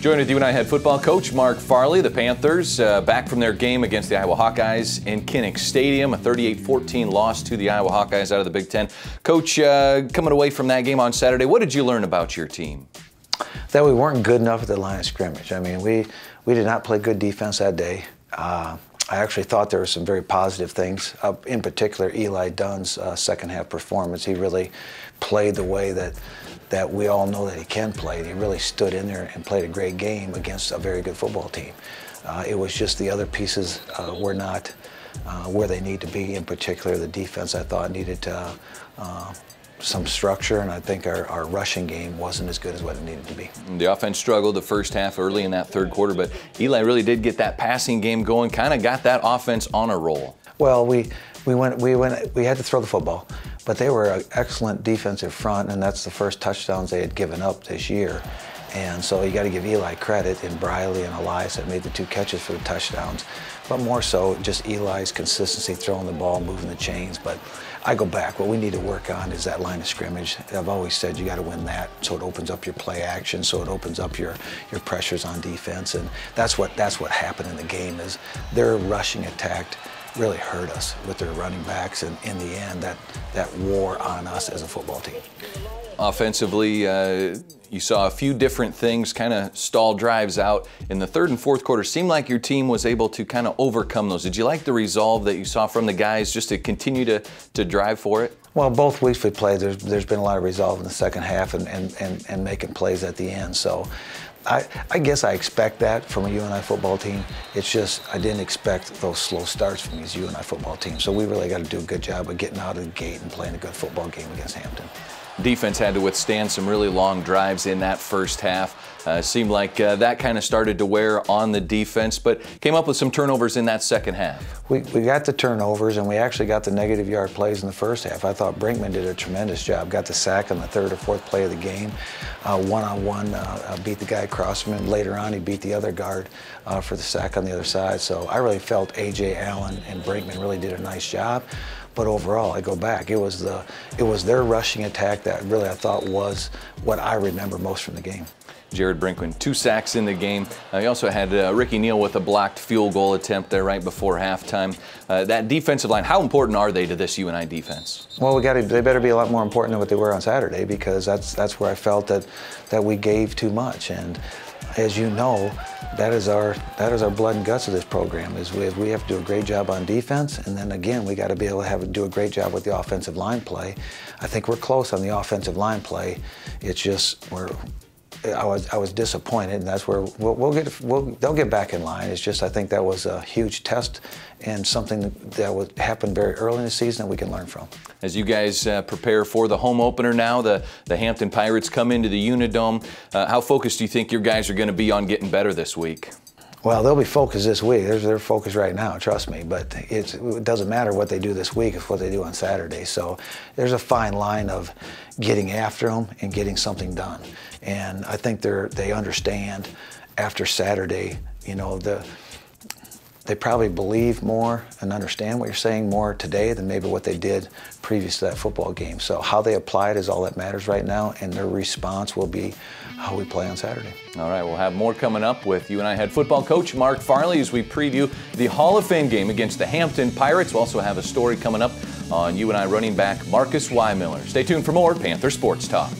Joined with UNI head football coach Mark Farley. The Panthers back from their game against the Iowa Hawkeyes in Kinnick Stadium, a 38-14 loss to the Iowa Hawkeyes out of the Big Ten. Coach, coming away from that game on Saturday, what did you learn about your team? That we weren't good enough at the line of scrimmage. I mean, we did not play good defense that day. I actually thought there were some very positive things. In particular, Eli Dunn's second half performance. He really played the way that we all know that he can play. He really stood in there and played a great game against a very good football team. It was just the other pieces were not where they need to be. In particular, the defense, I thought, needed some structure, and I think our rushing game wasn't as good as what it needed to be. The offense struggled the first half early in that third quarter, but Eli really did get that passing game going, kind of got that offense on a roll. Well, we had to throw the football, but they were an excellent defensive front, and that's the first touchdowns they had given up this year. And so you got to give Eli credit, and Briley and Elias that made the two catches for the touchdowns. But more so, just Eli's consistency throwing the ball, moving the chains. But I go back, what we need to work on is that line of scrimmage. I've always said you got to win that, so it opens up your play action, so it opens up your pressures on defense. And that's what happened in the game, is their rushing attack really hurt us with their running backs, and in the end that wore on us as a football team. Offensively, you saw a few different things kind of stall drives out in the third and fourth quarter. Seemed like your team was able to kind of overcome those. Did you like the resolve that you saw from the guys just to continue to drive for it? Well, both weeks we played, there's been a lot of resolve in the second half and making plays at the end. So I guess I expect that from a UNI football team. It's just I didn't expect those slow starts from these UNI football teams. So we really got to do a good job of getting out of the gate and playing a good football game against Hampton. Defense had to withstand some really long drives in that first half. Seemed like that kind of started to wear on the defense, but came up with some turnovers in that second half. We got the turnovers, and we actually got the negative yard plays in the first half. I thought Brinkman did a tremendous job. Got the sack on the third or fourth play of the game. One-on-one, beat the guy across from him. Later on, he beat the other guard for the sack on the other side. So I really felt A.J. Allen and Brinkman really did a nice job. But overall, I go back, it was their rushing attack that really I thought was what I remember most from the game. Jared Brinkman, 2 sacks in the game. He also had Ricky Neal with a blocked field goal attempt there right before halftime. That defensive line, how important are they to this UNI defense? Well, they better be a lot more important than what they were on Saturday, because that's where I felt that we gave too much. And as you know, that is our blood and guts of this program. Is we have to do a great job on defense, and then again we got to be able to do a great job with the offensive line play. I think we're close on the offensive line play. It's just I was disappointed, and that's where they'll get back in line. It's just I think that was a huge test and something that would happen very early in the season that we can learn from. As you guys prepare for the home opener now, the Hampton Pirates come into the UNI-Dome. How focused do you think your guys are going to be on getting better this week? Well, they'll be focused this week. They're focused right now, trust me. But it doesn't matter what they do this week, it's what they do on Saturday. So there's a fine line of getting after them and getting something done. And I think they understand after Saturday, you know, they probably believe more and understand what you're saying more today than maybe what they did previous to that football game. So how they apply it is all that matters right now, and their response will be how we play on Saturday. All right, we'll have more coming up with UNI head football coach Mark Farley as we preview the Hall of Fame game against the Hampton Pirates. We'll also have a story coming up on UNI running back Marcus Weimiller. Stay tuned for more Panther Sports Talk.